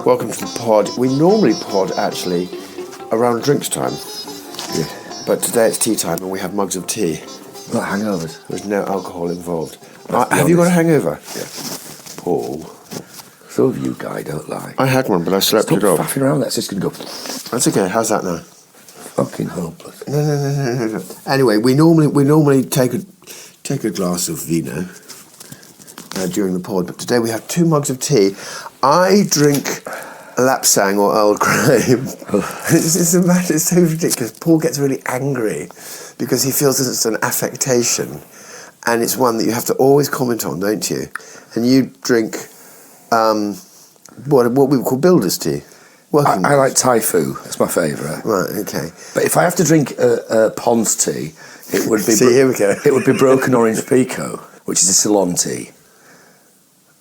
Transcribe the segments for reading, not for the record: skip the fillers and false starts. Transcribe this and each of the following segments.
Welcome to the pod. We normally pod, actually, around drinks time. Yeah. But today it's tea time and we have mugs of tea. Not hangovers. There's no alcohol involved. Have you got a hangover? Yeah. Paul. Some of you guys don't lie. I had one, but I slept Stop it off. faffing around, that's just going to go... That's okay. How's that now? Fucking hopeless. No. Anyway, we normally take a glass of vino during the pod, but today we have 2 mugs of tea. I drink lapsang or Earl Grey. It's so ridiculous. Paul gets really angry because he feels that it's an affectation, and it's one that you have to always comment on, don't you? And you drink what we would call builder's tea. I like Thai food. That's my favourite. Right. Okay. But if I have to drink Pond's tea, it would be here we go. It would be broken orange pekoe, which is a Ceylon tea.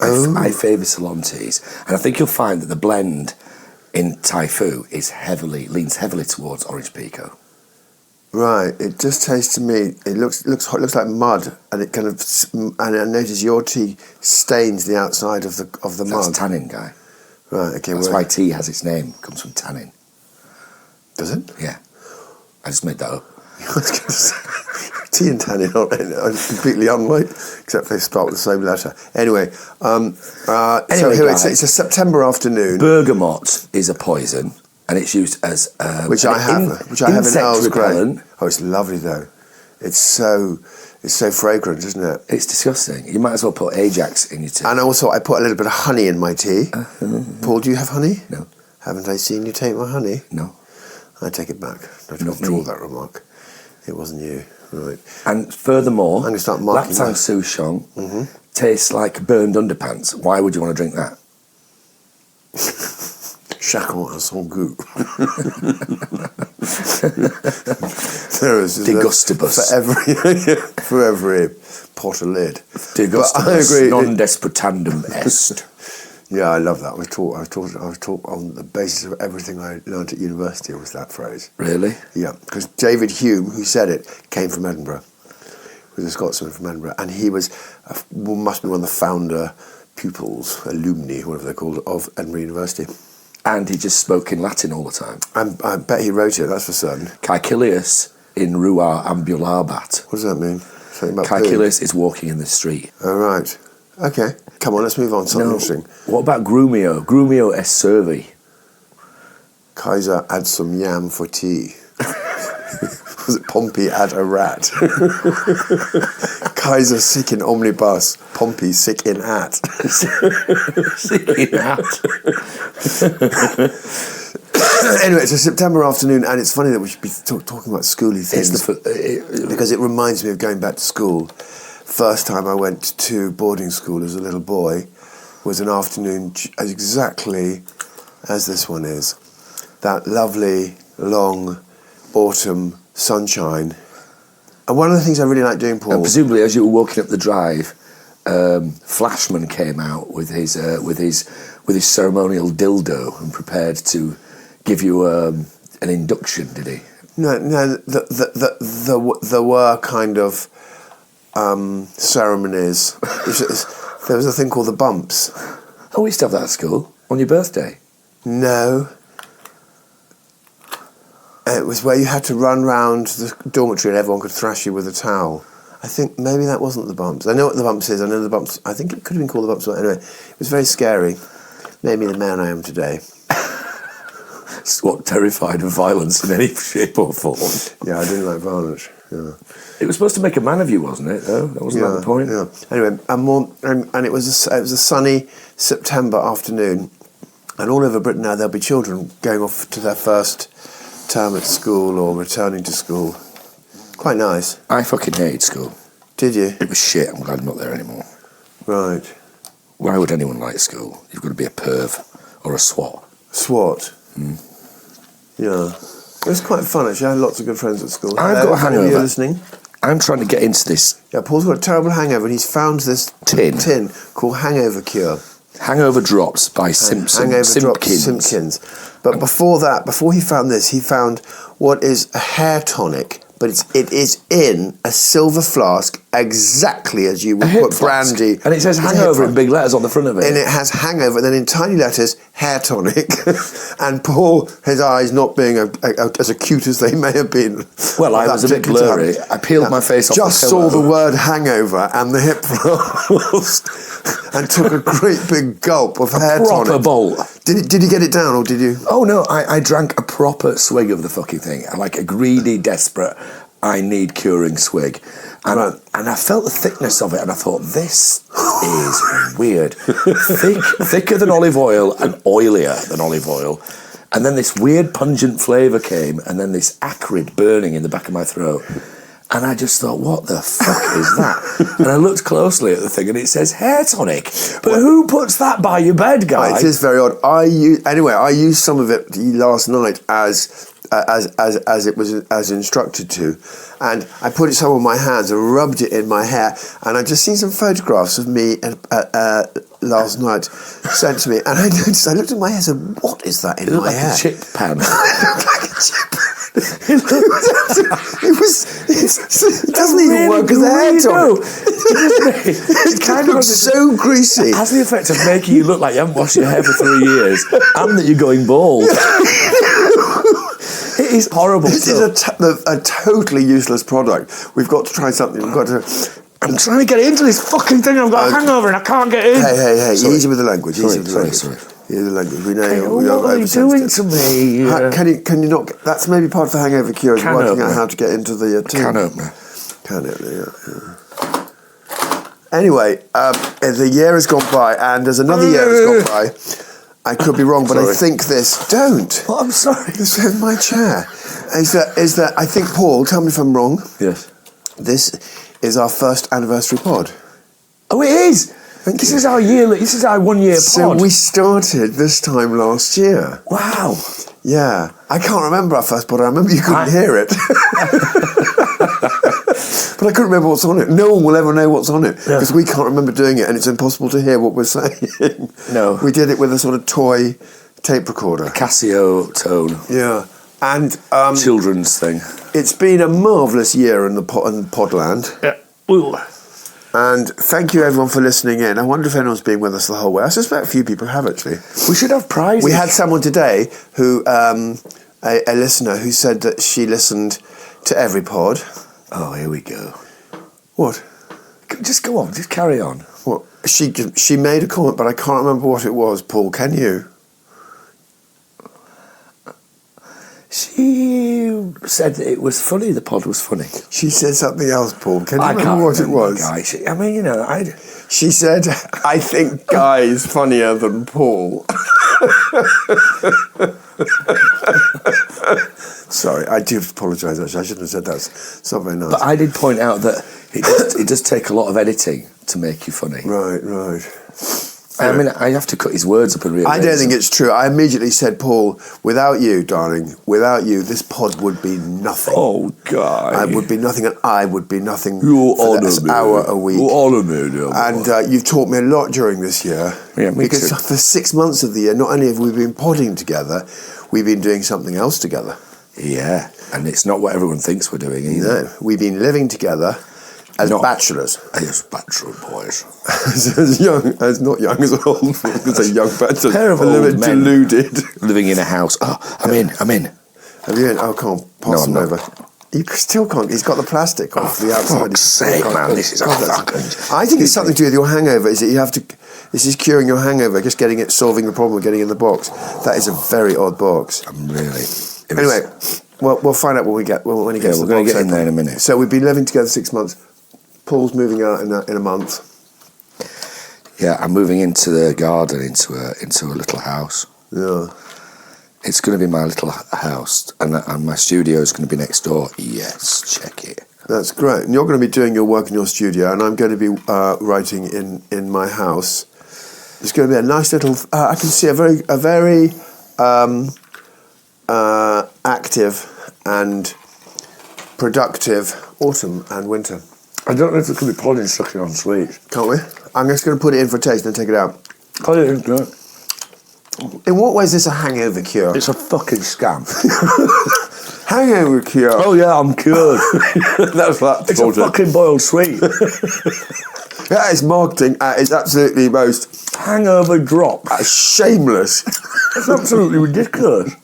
I favour Ceylon teas, and I think you'll find that the blend in Thai food leans heavily towards orange pekoe. Right. It just tastes to me. It looks like mud, and it kind of. And I notice your tea stains the outside of the mug. That's tannin, guy. Right. Okay. That's why tea has its name. It comes from tannin. Does it? Yeah. I just made that up. I was going to say, tea and tannin are completely unlike, except they start with the same letter. Anyway, so here it's a September afternoon. Bergamot is a poison, and it's used as which I have in Earl's Grey. Oh, it's lovely though. It's so fragrant, isn't it? It's disgusting. You might as well put Ajax in your tea. And also, I put a little bit of honey in my tea. Paul, do you have honey? No. Haven't I seen you take my honey? No. I take it back. I withdraw that remark. It wasn't you, right? And furthermore, I'm going to start marking Lapsang Souchong tastes like burned underpants. Why would you want to drink that? Chacun a son goût. There is Degustibus. For every pot a lid. Degustibus. But I agree. Non despotandum est. Yeah, I love that. I was taught on the basis of everything I learned at university was that phrase. Really? Yeah, because David Hume, who said it, came from Edinburgh. He was a Scotsman from Edinburgh, and he must be one of the founder pupils, alumni, whatever they're called, of Edinburgh University. And he just spoke in Latin all the time. I bet he wrote it, that's for certain. Caecilius in rua ambulabat. What does that mean? Something about Caecilius is walking in the street. Oh, right. Okay. Come on, let's move on to something interesting. What about grumio? Grumio est servi. Kaiser add some yam for tea. Was it Pompey add a rat? Kaiser sick in omnibus. Pompey sick in hat. Sick in hat. Anyway, it's a September afternoon, and it's funny that we should be talking about schooly things because it reminds me of going back to school. First time I went to boarding school as a little boy was an afternoon exactly as this one is. That lovely, long autumn sunshine. And one of the things I really like doing, Paul... And presumably as you were walking up the drive, Flashman came out with his ceremonial dildo and prepared to give you an induction, did he? No, there were kind of... ceremonies. There was a thing called the bumps. Oh, we used to have that at school on your birthday. No. It was where you had to run round the dormitory and everyone could thrash you with a towel. I think maybe that wasn't the bumps. I know what the bumps is. I know the bumps. I think it could have been called the bumps. Anyway, it was very scary. Made me the man I am today. It's what terrified of violence in any shape or form. Yeah, I didn't like violence. Yeah. It was supposed to make a man of you, wasn't it? Though that wasn't that the point. Yeah. Anyway, and it was a sunny September afternoon, and all over Britain now there'll be children going off to their first term at school or returning to school. Quite nice. I fucking hated school. Did you? It was shit. I'm glad I'm not there anymore. Right. Why would anyone like school? You've got to be a perv or a swat. Swat. Yeah. It was quite fun, actually. I had lots of good friends at school. I've got a hangover. You're listening? I'm trying to get into this. Yeah, Paul's got a terrible hangover, and he's found this tin called Hangover Cure. Hangover Drops by Simpkins. But before that, before he found this, he found what is a hair tonic, but it is in a silver flask exactly as you would hip put flask. brandy. And it says It's a hangover hip in big letters on the front of it. and it has hangover, then in tiny letters, hair tonic. And Paul, his eyes not being as acute as they may have been. Well, I at was that a bit particular blurry. time. I peeled my face off Just the saw pillow. the word hangover and the hip flask and took a great big gulp of hair proper tonic. bowl. Did you get it down or did you? Oh no, I drank a proper swig of the fucking thing. Like a greedy, desperate, I need curing swig. And, Right. and I felt the thickness of it and I thought, this is weird. Thicker than olive oil and oilier than olive oil. And then this weird pungent flavour came and then this acrid burning in the back of my throat. And I just thought, what the fuck is that? And I looked closely at the thing and it says hair tonic. But who puts that by your bed, guy? It is very odd. I used some of it last night as it was as instructed to, and I put it some on my hands and rubbed it in my hair, and I just seen some photographs of me last night sent to me, and I noticed, I looked at my hair and said, what is that in It looked my like hair? a chip pan. It looked like a chip. It doesn't even work as a hair tonic. It kind of looks so greasy. It has the effect of making you look like you haven't washed your hair for 3 years and that you're going bald. It is horrible. This is a totally useless product. We've got to try something. We've got to. I'm trying to get into this fucking thing. I've got a hangover and I can't get in. Hey! Sorry. Easy with the language. Easy with the language. Sorry. Easy with the language. We know. Hey, we what are you doing to me? Can you not? That's maybe part of the hangover cure. Is Can working opener. out how to get into the Can opener. Can opener. Yeah. Anyway, the year has gone by, and there's another year has gone by. I could be wrong, but I Sorry. think this. Don't. Well, I'm sorry. This is my chair. Is that? I think Paul. Tell me if I'm wrong. Yes. This is our first anniversary pod. Oh, it is. This is our year. This is our 1 year So pod. we started this time last year. Wow. Yeah. I can't remember our first pod. I remember you couldn't hear it. But I couldn't remember what's on it. No one will ever know what's on it because we can't remember doing it and it's impossible to hear what we're saying. No. We did it with a sort of toy tape recorder. Casio tone. Yeah. And Children's thing. it's been a marvellous year in Podland. Yeah. Ooh. And thank you everyone for listening in. I wonder if anyone's been with us the whole way. I suspect a few people have actually. We should have prizes. We had someone today who, a listener, who said that she listened to every pod. Oh, here we go. What? Just go on. Just carry on. What? She made a comment, but I can't remember what it was. Paul, can you? She said that it was funny. The pod was funny. She said something else, Paul. Can you I remember can't what remember, it was? Guy. I mean, you know, She said, I think Guy is funnier than Paul. Sorry, I do apologise, actually. I shouldn't have said that. It's not very nice. But I did point out that it does take a lot of editing to make you funny. Right. I mean, I have to cut his words up and rearrange I don't think them. it's true. I immediately said, Paul, without you, darling, without you, this pod would be nothing. Oh, Guy. I would be nothing, and I would be nothing You for honour this me. hour a week. You honour me, dear boy. And you've taught me a lot during this year. Yeah, me because too. for 6 months of the year, not only have we been podding together, we've been doing something else together. Yeah, and it's not what everyone thinks we're doing either. No, we've been living together as bachelors. As bachelor boys. as not young, as old. Because a young bachelor. Pair of a little old bit men. deluded. Living in a house. Oh, I'm in. Have you? Oh, come on, pass No, them I'm over. You still can't. He's got the plastic off the outside. fuck's sake, man, this is a fucking... I think it's something to do with your hangover. Is that you have to? This is curing your hangover. Just solving the problem of getting in the box. That is a very odd box. I'm really... Anyway, well, we'll find out when he gets. we're to going the to box get in there in a minute. So we've been living together 6 months. Paul's moving out in a month. Yeah, I'm moving into the garden, into a little house. Yeah. It's going to be my little house, and my studio is going to be next door. Yes, check it. That's great. And you're going to be doing your work in your studio, and I'm going to be writing in my house. It's going to be a nice little. I can see a very active and productive autumn and winter. I don't know if it could be plodding sucking on sweets. Can't we? I'm just going to put it in for a taste and then take it out. Oh, yeah, it's good. In what way is this a hangover cure? It's a fucking scam. Hangover cure. Oh yeah, I'm cured. That's that. It's a fucking boiled sweet. That is marketing at its absolutely most Hangover drop. shameless. It's absolutely ridiculous.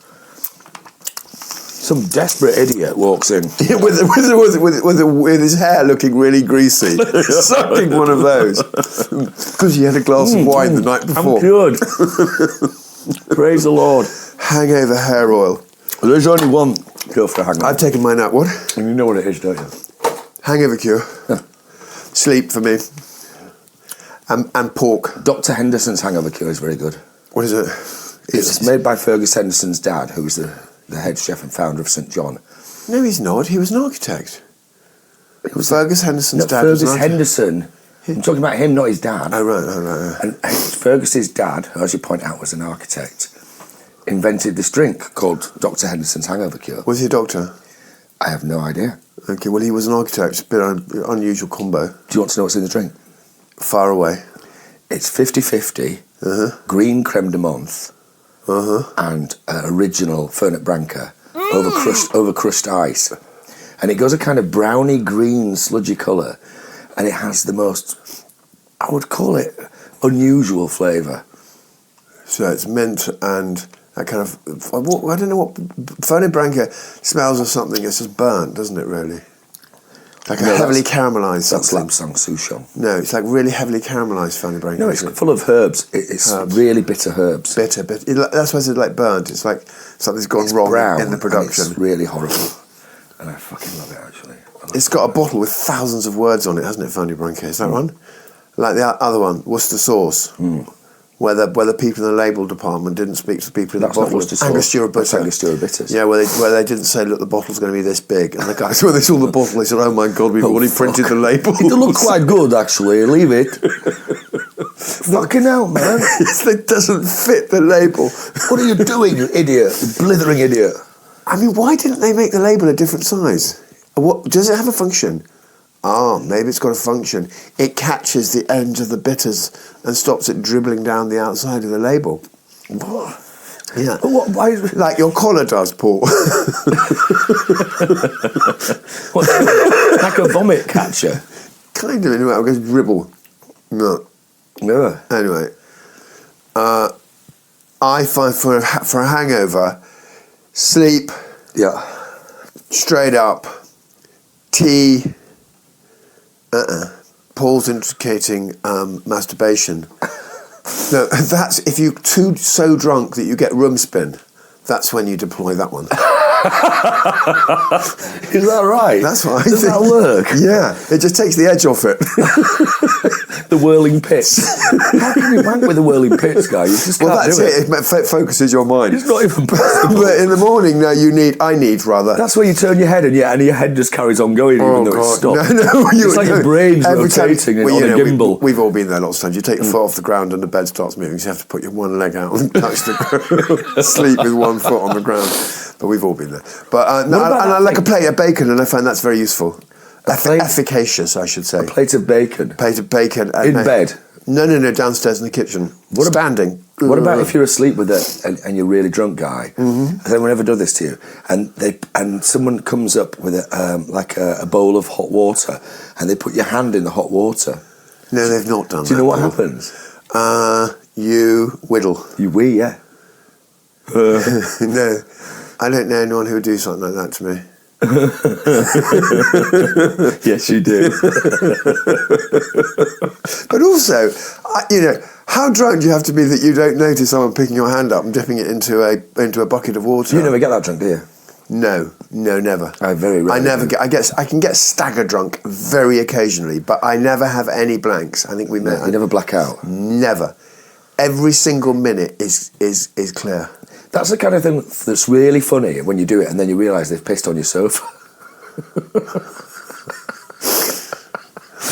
Some desperate idiot walks in. with his hair looking really greasy, sucking one of those because he had a glass of wine the night before. I'm cured. Praise the Lord. Hangover hair oil. Well, there's only one cure for hangover. I've taken mine out. What? And you know what it is, don't you? Hangover cure. Sleep for me. And pork. Dr. Henderson's hangover cure is very good. What is it? It's made by Fergus Henderson's dad, who was the head chef and founder of St. John. No, he's not. He was an architect. It was Fergus Henderson's dad. Fergus Henderson. I'm talking about him, not his dad. Oh, right. And Fergus's dad, who, as you point out, was an architect, invented this drink called Dr. Henderson's hangover cure. Was he a doctor? I have no idea. Okay, well, he was an architect. Bit of an unusual combo. Do you want to know what's in the drink? Far away. It's 50-50, green creme de menthe, and original Fernet Branca over crushed ice. And it goes a kind of browny green sludgy colour, and it has the most, I would call it, unusual flavour. So it's mint and that kind of, I don't know what, Fernet Branca smells of something that's just burnt, doesn't it, really? Like a heavily caramelised That's something. Lamsang Souchong. No, it's like really heavily caramelised Fernet Branca. No, it's full of herbs. It's Herbs. really bitter herbs. Bitter. That's why it's like burnt. It's like something's gone wrong Brown, in the production. and it's really horrible. And I fucking love it, actually. It's got a bottle with thousands of words on it, hasn't it, Fernet Branca? Is that one? Like the other one, Worcester sauce. Where the people in the label department didn't speak to the people in the bottle. Angostura bitter. Angostura bitters. Yeah, where they didn't say, look, the bottle's going to be this big. And the guys, when they saw the bottle, they said, oh my God, we've already printed the label. It look quite good, actually. Leave it. Fucking hell, man. It doesn't fit the label. What are you doing, you idiot? You blithering idiot. I mean, why didn't they make the label a different size? What does it have a function? Maybe it's got a function. It catches the ends of the bitters and stops it dribbling down the outside of the label. What? Yeah. But what? Why? Like your collar does, Paul. Like a vomit catcher? Kind of, anyway. I guess dribble. No. Yeah. Anyway. I find for a hangover, sleep. Yeah. Straight up. Tea. Paul's indicating masturbation. No, that's if you're so drunk that you get room spin. That's when you deploy that one. Is that right? That's what I Does think. That work? Yeah, it just takes the edge off it. The whirling pits. How can you wank with the whirling pits, guy? You just can't that's do it. It focuses your mind. It's not even possible. But in the morning, no, I need rather. That's where you turn your head and your head just carries on going even though it's stopped. No, it's like your brain's rotating on a gimbal. We've all been there lots of times. You take your foot off the ground and the bed starts moving, so you have to put your one leg out and touch the ground. Sleep with one foot on the ground. But we've all been there. But I like a plate of bacon, and I find that's very useful. Efficacious, I should say. A plate of bacon. In bed. No, downstairs in the kitchen. Standing. What about if you're asleep with it and you're really drunk, guy? Has anyone ever done this to you? And someone comes up with a bowl of hot water, and they put your hand in the hot water. No, they've not done that. Do you know what happens? You whittle. You wee, yeah. No, I don't know anyone who would do something like that to me. Yes, you do. But also, how drunk do you have to be that you don't notice someone picking your hand up and dipping it into a bucket of water? You never get that drunk, do you? No, never. I very rarely. I can get stagger drunk very occasionally, but I never have any blanks. I think we met. You never black out. Never. Every single minute is clear. That's the kind of thing that's really funny when you do it and then you realise they've pissed on your sofa.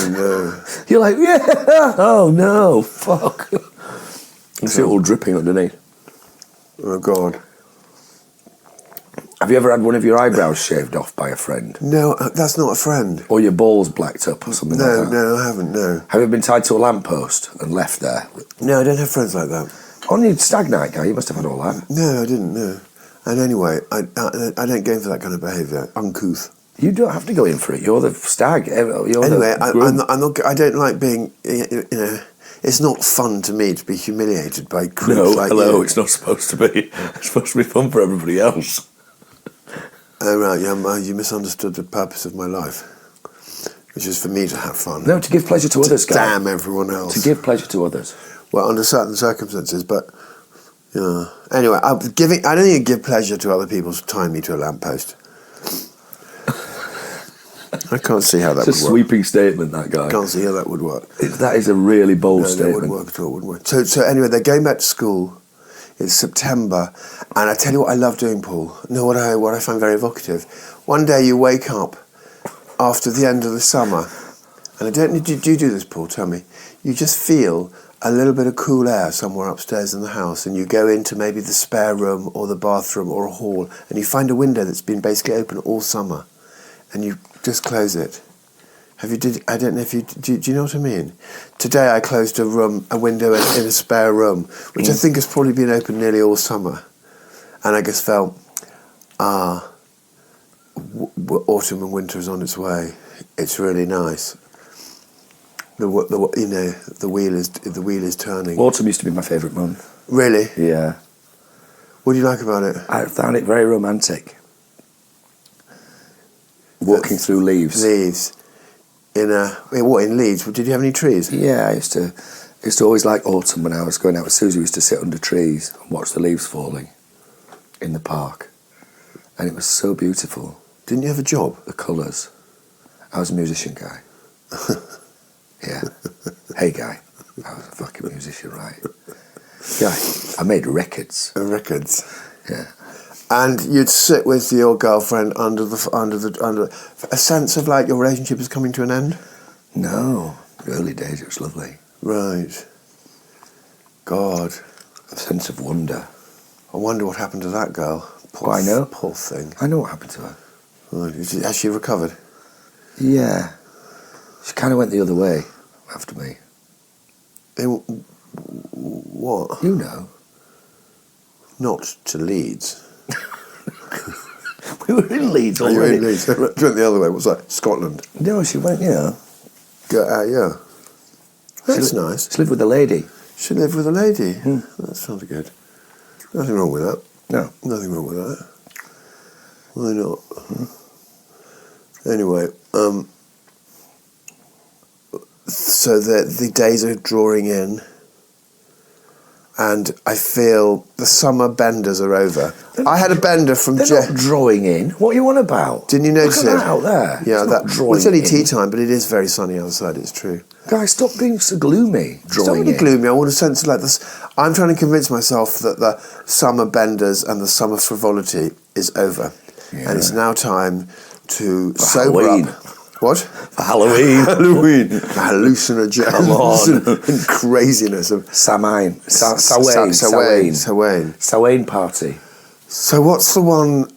No. You're like, yeah, oh no, fuck. You see it all dripping underneath. Oh, God. Have you ever had one of your eyebrows shaved off by a friend? No, that's not a friend. Or your balls blacked up or something like that? No, I haven't, no. Have you been tied to a lamppost and left there? No, I don't have friends like that. On your stag night, guy, you must have had all that. No, I didn't, no. And anyway, I don't go in for that kind of behaviour. Uncouth. You don't have to go in for it. You're the stag. Anyway, I'm not. I don't like being. You know, it's not fun to me to be humiliated by creeps like you. No, it's not supposed to be. It's supposed to be fun for everybody else. Oh right, yeah, you misunderstood the purpose of my life, which is for me to have fun. No, to give pleasure to others, Guy. Damn everyone else. To give pleasure to others. Well, under certain circumstances, but yeah. Anyway, I don't think I give pleasure to other people to tie me to a lamppost. I can't see how that would work. It's a sweeping statement, that Guy. I can't see how that would work. That is a really bold statement. That wouldn't work at all, wouldn't work. So anyway, they're going back to school. It's September, and I tell you what I love doing, Paul. No, what I find very evocative. One day you wake up after the end of the summer, and I don't need. Do you do this, Paul? Tell me. You just feel a little bit of cool air somewhere upstairs in the house, and you go into maybe the spare room or the bathroom or a hall, and you find a window that's been basically open all summer, and you just close it. I don't know if you do you know what I mean? Today I closed a window in a spare room, which I think has probably been open nearly all summer, and I just felt, autumn and winter is on its way. It's really nice. The wheel is turning. Autumn used to be my favourite month. Really? Yeah. What do you like about it? I found it very romantic. Walking through leaves. Leaves. In Leeds? Did you have any trees? Yeah, I used to always like autumn when I was going out with Susie. We used to sit under trees and watch the leaves falling in the park. And it was so beautiful. Didn't you have a job? The colours. I was a musician, Guy. Yeah. Hey, Guy. I was a fucking musician, right? Guy, I made records. Records? Yeah. And you'd sit with your girlfriend under a sense of like your relationship is coming to an end? No. Early days, it was lovely. Right. God. A sense of wonder. I wonder what happened to that girl. I know. Poor thing. I know what happened to her. Right. Has she recovered? Yeah. She kind of went the other way after me. What? You know. Not to Leeds. We were in Leeds already. You were in Leeds. She went the other way. What's that? Scotland. No, she went, Yeah. That's nice. She lived with a lady. She lived with a lady. That sounds good. Nothing wrong with that. No. Nothing wrong with that. Why not? Anyway, so the days are drawing in, and I feel the summer benders are over. I had a bender from They're not drawing in. What are you on about? Didn't you notice Look at it? that out there. Yeah, Drawing it's only in. tea time, but it is very sunny outside. It's true. Guys, stop being so gloomy. It's not Drawing really in. gloomy. I want a sense of like this. I'm trying to convince myself that the summer benders and the summer frivolity is over, and it's now time to sober Halloween. up. What? For Halloween. Halloween. Hallucinogens. Come on. And craziness of Sawain. Sawain party. So what's the one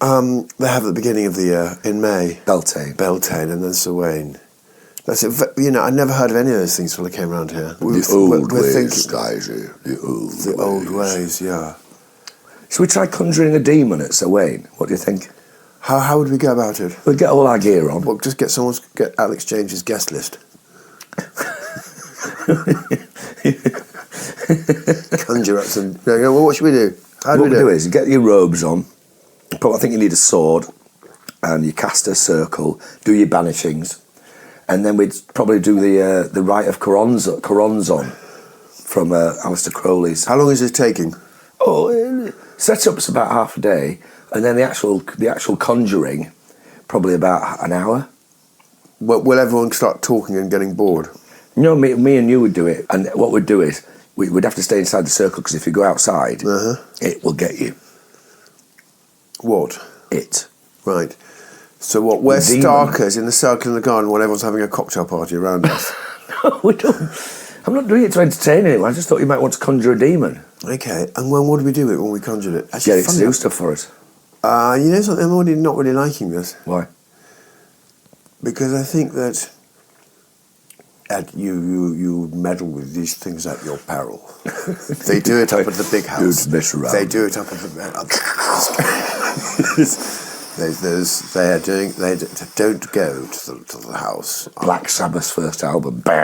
they have at the beginning of the year in May? Beltane. And then Sawain. That's it. You know, I'd never heard of any of those things till I came around here. The old ways, guys. The old ways, yeah. Should we try conjuring a demon at Sawain? What do you think? How would we go about it? We'd get all our gear on. Well, just get Alex James's guest list. Conjure up some. Well, what should we do? What we do is get your robes on. Probably, I think you need a sword, and you cast a circle. Do your banishings, and then we'd probably do the rite of Coronzon from Aleister Crowley's. How long is it taking? Setup's about half a day, and then the actual conjuring, probably about an hour. Will everyone start talking and getting bored? No, me and you would do it, and what we'd do is we'd have to stay inside the circle because if you go outside, it will get you. What? It. Right. So what? We're starkers in the circle in the garden while everyone's having a cocktail party around us. No, we don't. I'm not doing it to entertain anyone. I just thought you might want to conjure a demon. Okay. And what do we do with it when we conjured it? Get it to do stuff for us. You know something? I'm not really liking this. Why? Because I think that you meddle with these things at your peril. They do it up at the big house. Don't mess around. They do it up at the They don't go to the house. Black Sabbath's first album. Did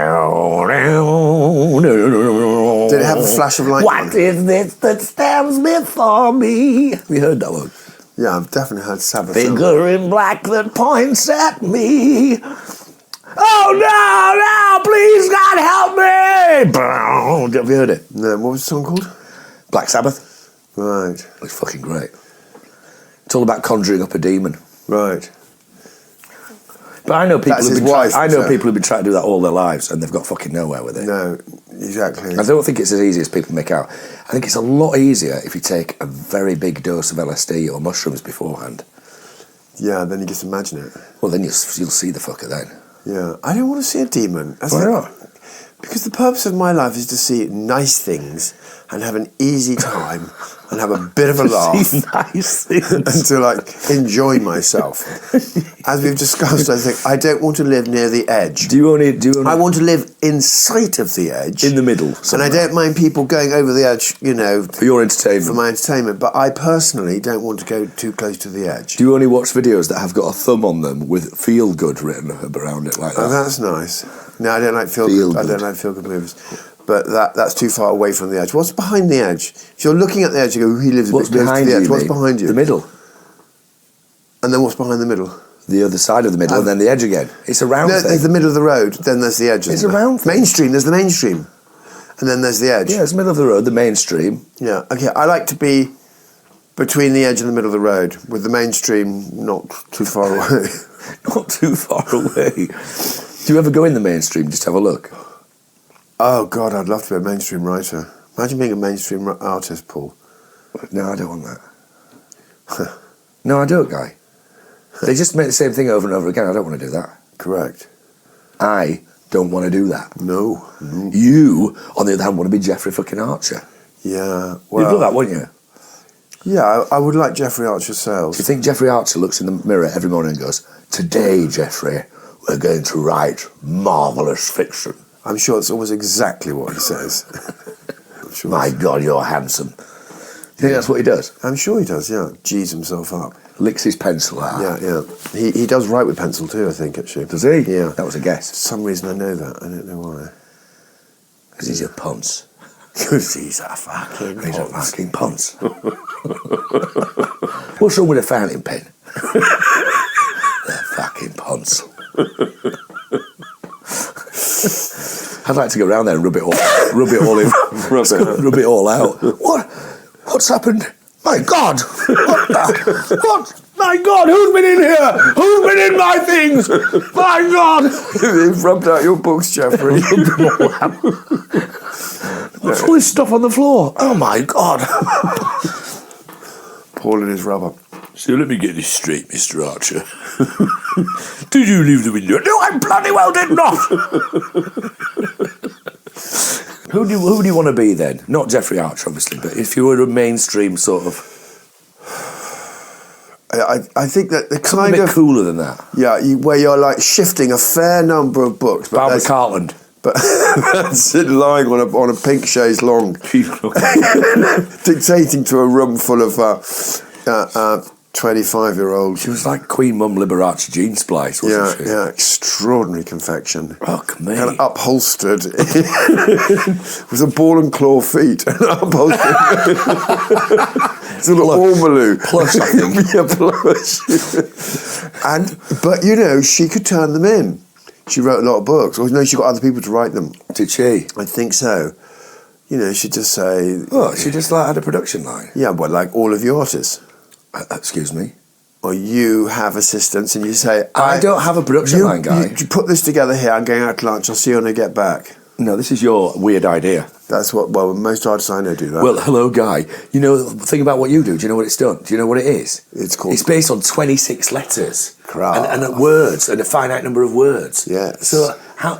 it have a flash of light? What is this that stands before me? Have you heard that one? Yeah, I've definitely heard Sabbath. Figure in black that points at me. Oh no, please God help me! Have you heard it? No, what was the song called? Black Sabbath. Right. It's fucking great. It's all about conjuring up a demon. Right. But I know people who've been trying to do that all their lives and they've got fucking nowhere with it. No, exactly. I don't think it's as easy as people make out. I think it's a lot easier if you take a very big dose of LSD or mushrooms beforehand. Yeah, then you just imagine it. Well, then you'll see the fucker then. Yeah. I don't want to see a demon. Why not? Because the purpose of my life is to see nice things and have an easy time and have a bit of a laugh. See nice things. And to, enjoy myself. As we've discussed, I think I don't want to live near the edge. I want to live in sight of the edge. In the middle. Somewhere. And I don't mind people going over the edge, for your entertainment. For my entertainment. But I personally don't want to go too close to the edge. Do you only watch videos that have got a thumb on them with "feel good" written around it like that? Oh, that's nice. No, I don't like feel good. I don't like feel good movies. But that's too far away from the edge. What's behind the edge? If you're looking at the edge, you go, he lives a bit close to the edge. What's behind you? The middle. And then what's behind the middle? The other side of the middle, and then the edge again. It's a round thing. There's the middle of the road, then there's the edge. It's a round thing. Mainstream, there's the mainstream. And then there's the edge. Yeah, it's the middle of the road, the mainstream. Yeah, okay. I like to be between the edge and the middle of the road, with the mainstream not too far away. Not too far away. Do you ever go in the mainstream, just have a look? Oh, God, I'd love to be a mainstream writer. Imagine being a mainstream artist, Paul. No, I don't want that. No, I don't, Guy. They just make the same thing over and over again. I don't want to do that. Correct. I don't want to do that. No. You, on the other hand, want to be Jeffrey fucking Archer. Yeah. Well, you'd love that, wouldn't you? Yeah, I would like Jeffrey Archer's sales. Do you think Jeffrey Archer looks in the mirror every morning and goes, "Today, Jeffrey, we're going to write marvellous fiction"? I'm sure it's always exactly what he says. Sure. My God, you're handsome. Do you think that's what he does? I'm sure he does, yeah. G's himself up. Licks his pencil out. Yeah. He does write with pencil too, I think, actually. Does he? Yeah. That was a guess. For some reason I know that. I don't know why. Because he's a ponce. Because he's a fucking ponce. He's a fucking ponce. What's wrong with a fountain pen? The fucking ponce. I'd like to go around there and rub it all in. Rub it all out. What's happened? My God! What? My God! Who's been in here? Who's been in my things? My God! You've rubbed out your books, Jeffrey. What's all this stuff on the floor? Oh my God! Paul and his rubber. So let me get this straight, Mr. Archer. Did you leave the window? No, I bloody well did not! Who do you want to be then? Not Jeffrey Archer, obviously, but if you were a mainstream sort of... I think that the kind of... a bit cooler than that. Yeah, where you're shifting a fair number of books. Barbara Cartland. But that's it, lying on a pink chaise longue. Dictating to a room full of 25-year-olds. She was like Queen Mum Liberace Jean Splice, wasn't she? Yeah, extraordinary confection. Fuck me. And upholstered with a ball and claw feet. And upholstered. It's a little ormolu. Plush, I think. Yeah, plush. But, she could turn them in. She wrote a lot of books. Or, she got other people to write them. Did she? I think so. She'd just say... Oh, she just had a production line? Yeah, well, like all of your artists. Excuse me? Or you have assistants and you say... I don't have a production line, Guy. You put this together here, I'm going out to lunch, I'll see you when I get back. No, this is your weird idea. That's what... Well, most artists I know do that. Well, hello, Guy. The thing about what you do, do you know what it's done? Do you know what it is? It's called... It's based on 26 letters. Crap. And words, and a finite number of words. Yes. So, how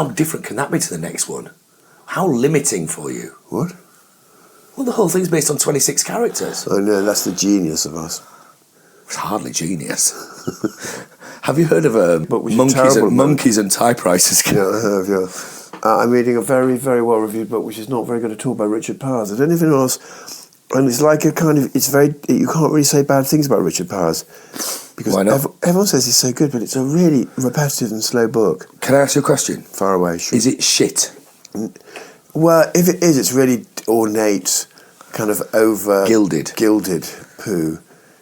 different can that be to the next one? How limiting for you? What? Well, the whole thing's based on 26 characters. Oh, no, that's the genius of us. It's hardly genius. Have you heard of monkeys and typewriters? Yeah, I have, yeah. I'm reading a very, very well-reviewed book, which is not very good at all, by Richard Powers. I don't know if anyone else And it's like a kind of, it's very, you can't really say bad things about Richard Powers. Because Why not? everyone says he's so good, but it's a really repetitive and slow book. Can I ask you a question? Far away, sure. Is it shit? Well, if it is, it's really ornate, kind of over... Gilded poo.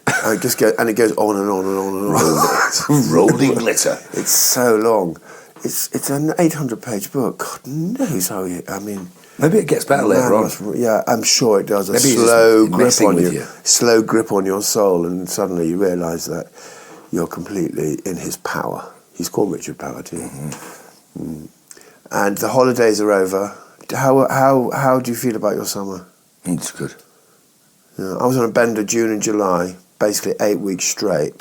And it goes on and on and on and on. Rolling glitter. It's so long. It's an 800-page book. God knows how you... I mean... Maybe it gets better later on. Yeah, I'm sure it does. A Maybe slow grip on you. Slow grip on your soul, and suddenly you realise that you're completely in his power. He's called Richard Power too. And the holidays are over. How do you feel about your summer? It's good. Yeah, I was on a bender June and July, basically 8 weeks straight.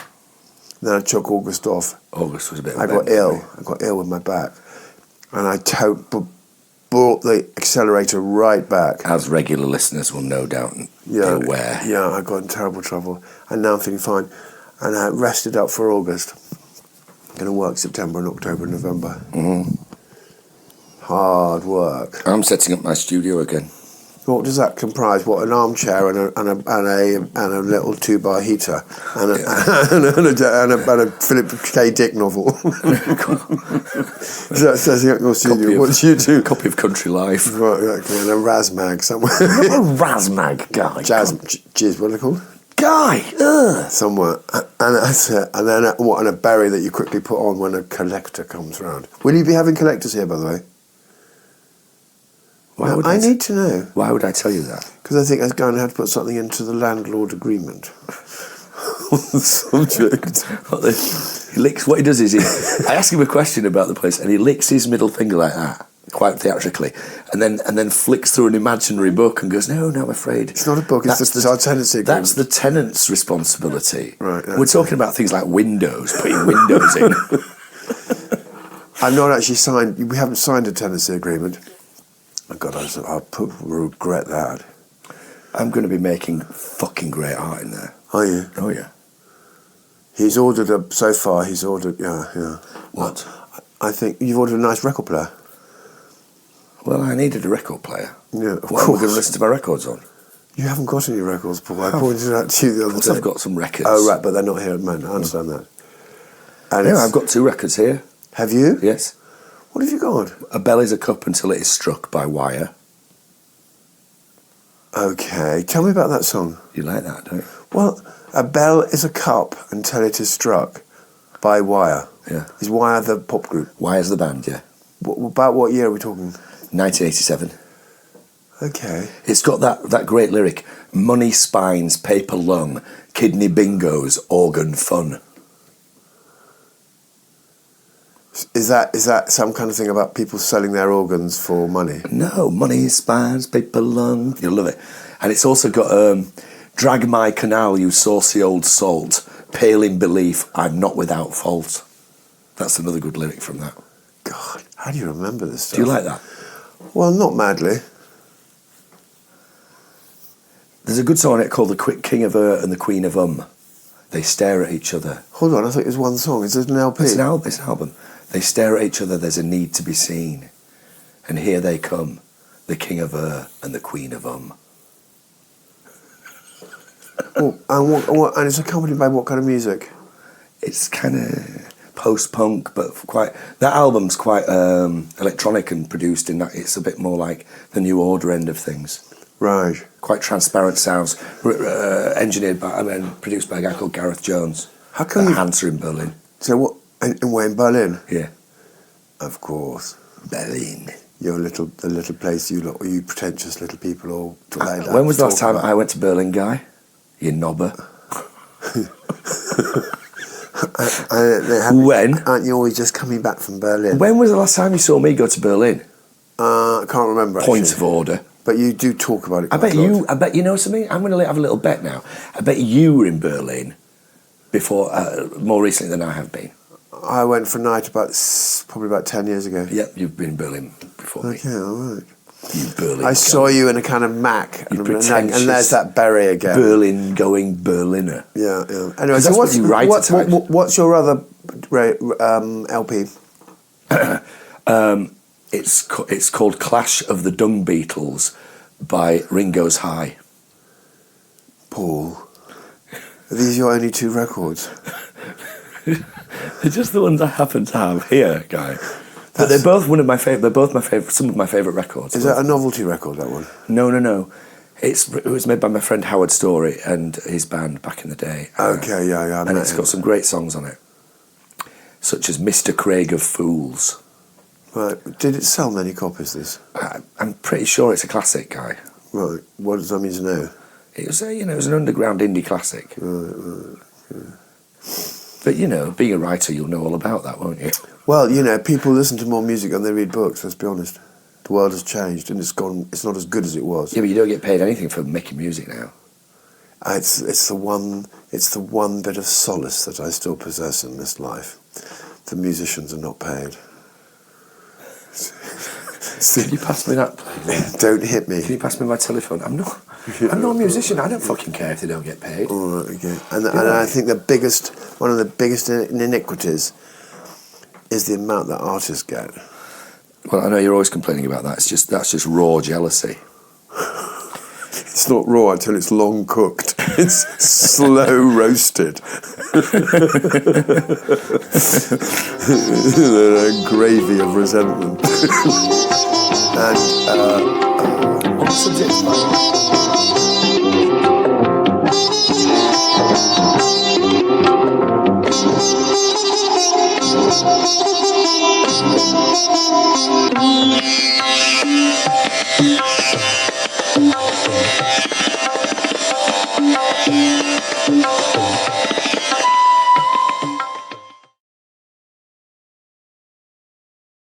Then I took August off. August was a bit. I got ill with my back, and I brought the accelerator right back. As regular listeners will no doubt be aware. Yeah, I got in terrible trouble, and now I'm feeling fine. And I rested up for August. I'm going to work September and October and November. Hard work. I'm setting up my studio again. What does that comprise? What, an armchair and a little 2-bar heater and a Philip K. Dick novel? Is that setting up your studio? What do you do? A copy of Country Life. Right, okay, and a Razmag somewhere. You're not a Razmag guy. Jizz, what are they called? Guy. Somewhere, and that's it. And then and a berry that you quickly put on when a collector comes round. Will you be having collectors here, by the way? I need to know. Why would I tell you that? Because I think I'm going to have to put something into the landlord agreement on the subject. What he does is I ask him a question about the place, and he licks his middle finger like that, quite theatrically, and then flicks through an imaginary book and goes, "No, I'm afraid it's not a book. It's our tenancy agreement. That's the tenant's responsibility." Right. We're talking about things like windows, putting windows in. I'm not actually signed. We haven't signed a tenancy agreement. Oh God, I'll regret that. I'm going to be making fucking great art in there. Are you? Oh yeah. He's ordered yeah. What? I think you've ordered a nice record player. Well, I needed a record player. Yeah, what am I going to listen to my records on? You haven't got any records, Paul. I pointed it out to you the other day. I've got some records. Oh right, but they're not here at the moment. I understand that. And I've got 2 records here. Have you? Yes. What have you got? A bell is a cup until it is struck by wire. Okay, tell me about that song. You like that, don't you? Well, a bell is a cup until it is struck by wire. Yeah. Is Wire the pop group? Wire's the band, yeah. About what year are we talking? 1987. Okay. It's got that great lyric, money spines, paper lung, kidney bingos, organ fun. Is that some kind of thing about people selling their organs for money? No, money spines, paper lung. You'll love it. And it's also got drag my canal, you saucy old salt, pale in belief, I'm not without fault. That's another good lyric from that. God, how do you remember this stuff? Do you like that? Well, not madly. There's a good song on it called The King of and the Queen of They stare at each other. Hold on, I thought it was one song. Is it an LP? It's an album. They stare at each other, there's a need to be seen. And here they come, the King of and the Queen of Oh, and it's accompanied by what kind of music? It's kind of post-punk, but that album's quite electronic and produced in that it's a bit more like the New Order end of things. Right. Quite transparent sounds, produced by a guy called Gareth Jones. How come Hansa in Berlin. So what? In Berlin? Yeah. Of course. Berlin. You're the little place you pretentious little people all like that. When was the last time I went to Berlin, Guy? You knobber. When? Aren't you always just coming back from Berlin? When was the last time you saw me go to Berlin? I can't remember. Point of order. But you do talk about it. I bet you know something. I'm going to have a little bet now. I bet you were in Berlin before, more recently than I have been. I went for a night probably about 10 years ago. Yep, you've been in Berlin before me. Okay, all right. You Berlin. I saw you in a kind of Mac, and there's that berry again. Berlin going Berliner. Yeah, yeah. Anyway, so what's your other LP? It's called Clash of the Dung Beetles by Ringo's High. Paul, are these your only 2 records? They're just the ones I happen to have here, Guy. But they're both one of my favourite. They're both some of my favourite records. Is that a novelty record, that one? No. It was made by my friend Howard Storey and his band back in the day. Okay, yeah. And it's got some great songs on it, such as Mr. Craig of Fools. Right. Did it sell many copies, this? I'm pretty sure it's a classic, Guy. Right. What does that mean to know? It was it was an underground indie classic. Right. Yeah. But, being a writer, you'll know all about that, won't you? Well, people listen to more music than they read books, let's be honest. The world has changed and it's not as good as it was. Yeah, but you don't get paid anything for making music now. It's the one bit of solace that I still possess in this life. The musicians are not paid. Can you pass me that, please? Don't hit me. Can you pass me my telephone? I'm not a musician. I don't fucking care if they don't get paid. All right, okay. And I think one of the biggest iniquities is the amount that artists get. Well, I know you're always complaining about that. That's just raw jealousy. It's not raw until it's long cooked. It's slow roasted. A gravy of resentment. And on the subject, Thank you.